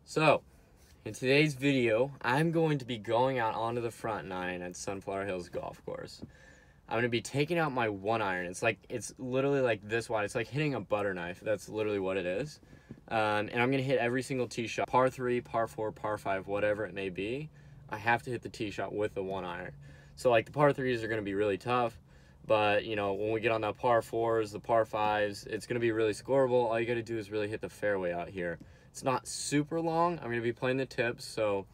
So, in today's video, I'm going to be going out onto the front nine at Sunflower Hills Golf Course. I'm going to be taking out my 1-iron. It's literally like this wide. It's like hitting a butter knife. That's literally what it is. And I'm going to hit every single tee shot. Par 3, par 4, par 5, whatever it may be. I have to hit the tee shot with the 1-iron. So like the par 3s are going to be really tough. But, you know, when we get on the par 4s, the par 5s, it's going to be really scoreable. All you got to do is really hit the fairway out here. It's not super long. I'm going to be playing the tips. So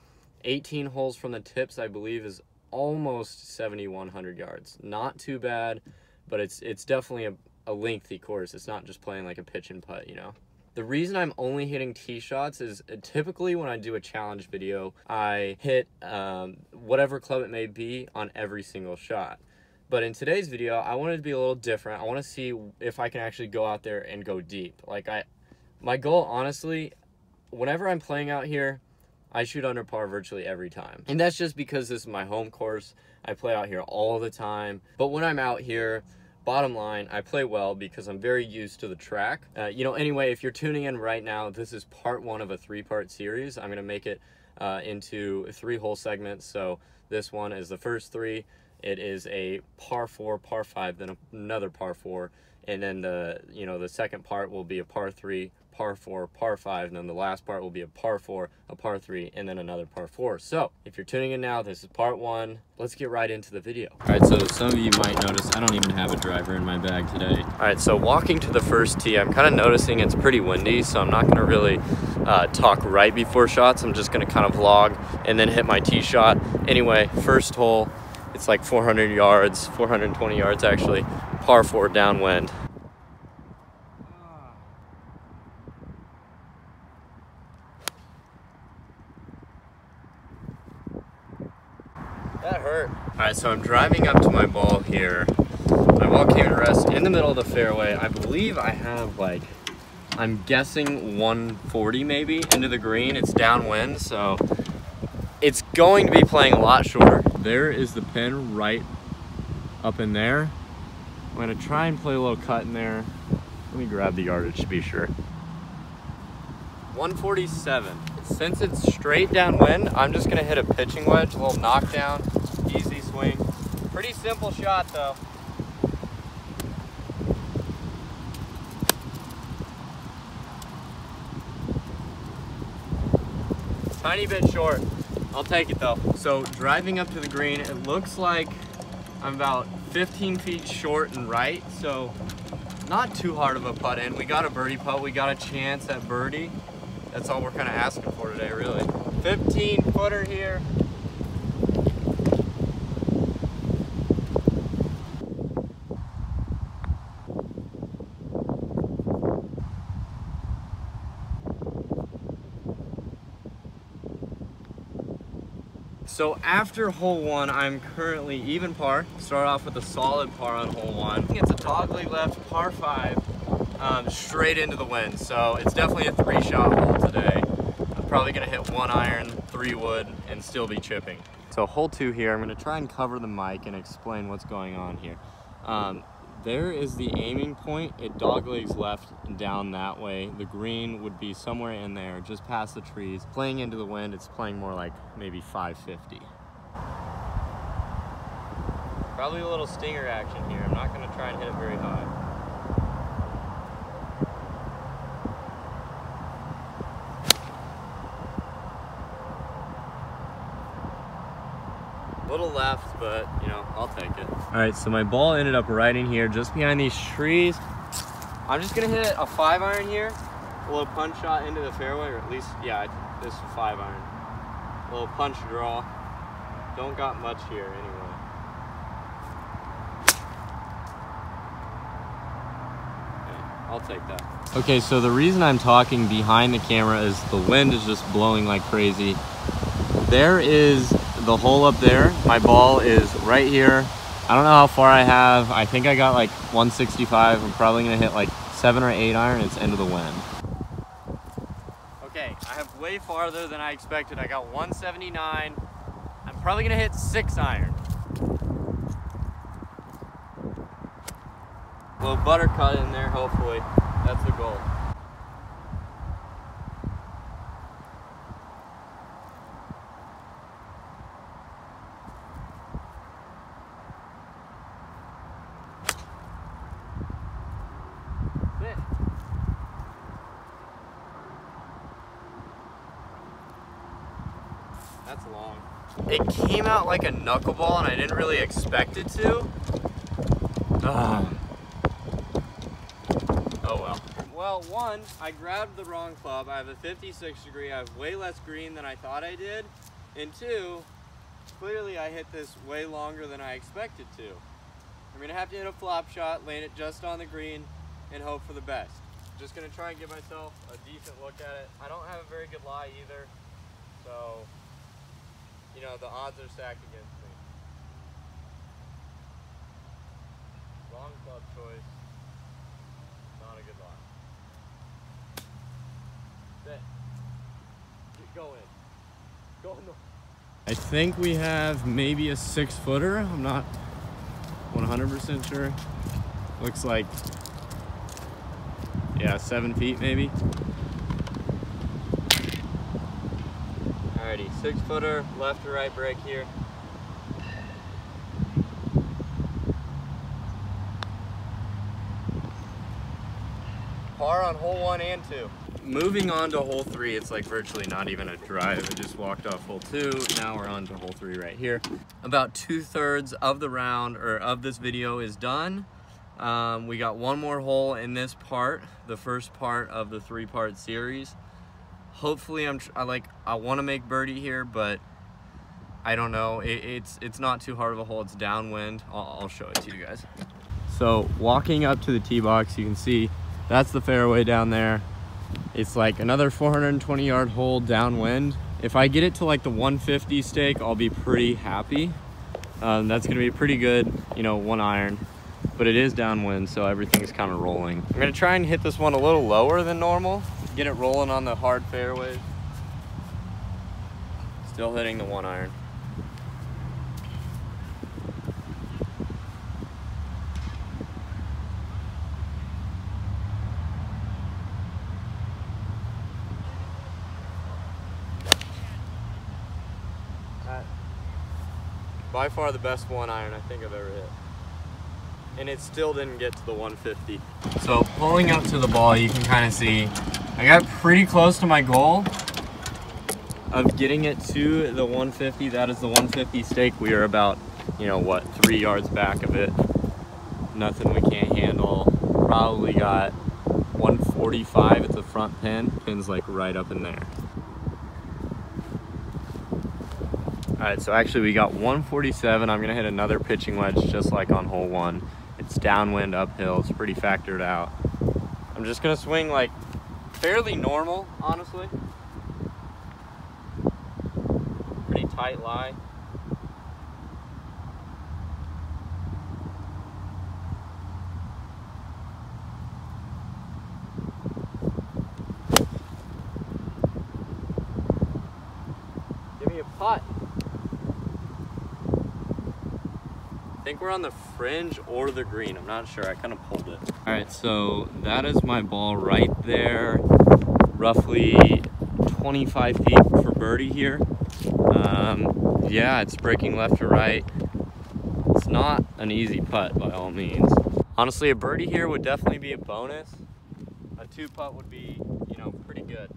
18 holes from the tips, I believe, is almost 7,100 yards. Not too bad, but it's definitely a lengthy course. It's not just playing like a pitch and putt, you know. The reason I'm only hitting tee shots is typically when I do a challenge video, I hit whatever club it may be on every single shot. But in today's video, I wanted to be a little different. I want to see if I can actually go out there and go deep. My goal, honestly, whenever I'm playing out here, I shoot under par virtually every time. And that's just because this is my home course. I play out here all the time. But when I'm out here, bottom line, I play well because I'm very used to the track. Anyway, if you're tuning in right now, this is part 1 of a 3-part series. I'm going to make it into 3 whole segments. So this one is the first 3. It is a par 4, par 5, then another par 4. And then the second part will be a par 3, par 4, par 5, and then the last part will be a par 4, a par 3, and then another par 4. So, if you're tuning in now, this is part 1. Let's get right into the video. Alright, so some of you might notice I don't even have a driver in my bag today. Alright, so walking to the first tee, I'm kind of noticing it's pretty windy, so I'm not going to really talk right before shots. I'm just going to kind of vlog and then hit my tee shot. Anyway, first hole, it's like 400 yards, 420 yards actually, par 4 downwind. That hurt. Alright, so I'm driving up to my ball here. My ball came to rest in the middle of the fairway. I believe I have I'm guessing 140 maybe into the green. It's downwind, so it's going to be playing a lot shorter. There is the pin right up in there. I'm gonna try and play a little cut in there. Let me grab the yardage to be sure. 147. Since it's straight downwind, I'm just gonna hit a pitching wedge, a little knockdown, easy swing. Pretty simple shot though. Tiny bit short. I'll take it though. So driving up to the green, it looks like I'm about 15 feet short and right, so not too hard of a putt in. We got a birdie putt, we got a chance at birdie. That's all we're kind of asking for today, really. 15-footer here. So after hole 1, I'm currently even par. Start off with a solid par on hole 1. It's a dogleg left par 5, straight into the wind. So it's definitely a 3-shot hole today. I'm probably gonna hit 1-iron, 3-wood, and still be chipping. So hole 2 here, I'm gonna try and cover the mic and explain what's going on here. There is the aiming point. It doglegs left and down that way. The green would be somewhere in there, just past the trees. Playing into the wind, it's playing more like maybe 550. Probably a little stinger action here. I'm not gonna try and hit it very high. Little left, but you know, I'll take it. All right, so my ball ended up right in here, just behind these trees. I'm just gonna hit a 5-iron here, a little punch shot into the fairway, or at least, yeah, this is a 5-iron. A little punch draw. Don't got much here anyway. Okay, I'll take that. Okay, so the reason I'm talking behind the camera is the wind is just blowing like crazy. There is the hole up there. My ball is right here. I don't know how far I have. I think I got like 165. I'm probably gonna hit like 7 or 8 iron. It's into the wind. Okay, I have way farther than I expected. I got 179. I'm probably gonna hit 6 iron. A little butter cut in there, hopefully. That's the goal. That's long. It came out like a knuckleball and I didn't really expect it to. Oh well. Well, one, I grabbed the wrong club. I have a 56 degree. I have way less green than I thought I did. And two, clearly I hit this way longer than I expected to. I'm gonna have to hit a flop shot, land it just on the green, and hope for the best. Just gonna try and give myself a decent look at it. I don't have a very good lie either, so, you know, the odds are stacked against me. Wrong club choice. Not a good lie. Set. Go in. Go in the... I think we have maybe a 6-footer. I'm not 100% sure. Looks like, yeah, 7 feet maybe. Alrighty, 6-footer, left to right break here. Par on hole 1 and 2. Moving on to hole 3, it's like virtually not even a drive. I just walked off hole 2. Now we're on to hole 3 right here. About 2/3 of the round, or of this video, is done. We got one more hole in this part, the first part of the 3-part series. Hopefully, I want to make birdie here, but I don't know. It's not too hard of a hole. It's downwind. I'll show it to you guys. So walking up to the tee box, you can see that's the fairway down there. It's like another 420-yard hole downwind. If I get it to like the 150 stake, I'll be pretty happy. That's gonna be pretty good, you know, 1 iron, but it is downwind, so everything's kind of rolling. I'm gonna try and hit this one a little lower than normal, get it rolling on the hard fairways. Still hitting the 1 iron. By far the best 1 iron I think I've ever hit. And it still didn't get to the 150. So pulling up to the ball, you can kind of see, I got pretty close to my goal of getting it to the 150. That is the 150 stake. We are about, you know, what, 3 yards back of it. Nothing we can't handle. Probably got 145 at the front pin. Pin's like right up in there. All right, so actually we got 147. I'm gonna hit another pitching wedge just like on hole 1. It's downwind, uphill, it's pretty factored out. I'm just gonna swing like fairly normal, honestly. Pretty tight lie. Give me a putt. I think we're on the fringe or the green. I'm not sure. I kind of pulled it. All right, so that is my ball right there. Roughly 25 feet for birdie here. Yeah, it's breaking left to right. It's not an easy putt by all means. Honestly, a birdie here would definitely be a bonus. A 2-putt would be, you know, pretty good.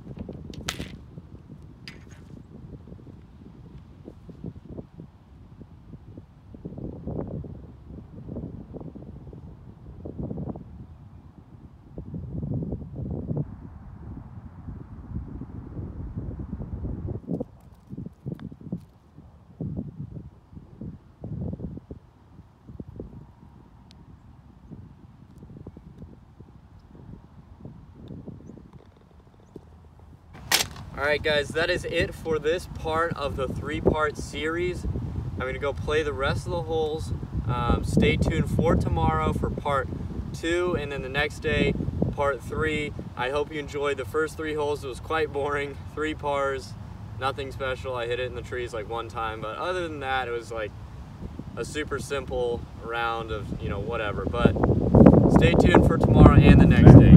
Alright guys, that is it for this part of the 3-part series. I'm going to go play the rest of the holes. Stay tuned for tomorrow for part 2, and then the next day, part 3. I hope you enjoyed the first 3 holes. It was quite boring. 3 pars, nothing special. I hit it in the trees like 1 time, but other than that, it was like a super simple round of, you know, whatever. But stay tuned for tomorrow and the next day.